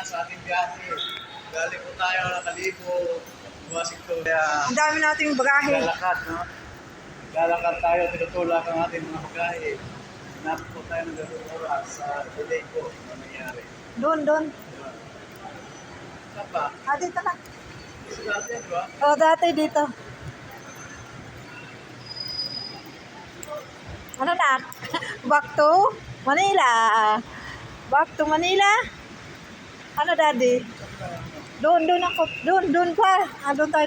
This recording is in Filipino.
sa ating biyahe. Galing po tayo ng Kalibo, Washington. Ang dami nating bagahe. Lalakad, no? Lalakad tayo, tinutulak ang ating mga bagahe. Hinapit po tayo ng 2 oras sa delay po na nangyari. Doon. Saan ba? Dito na. Sa dati, di ba? Dati dito. Ano na? Back to Manila. Back to Manila. Ano, Daddy? Doon ako. Doon pa. Doon tayo.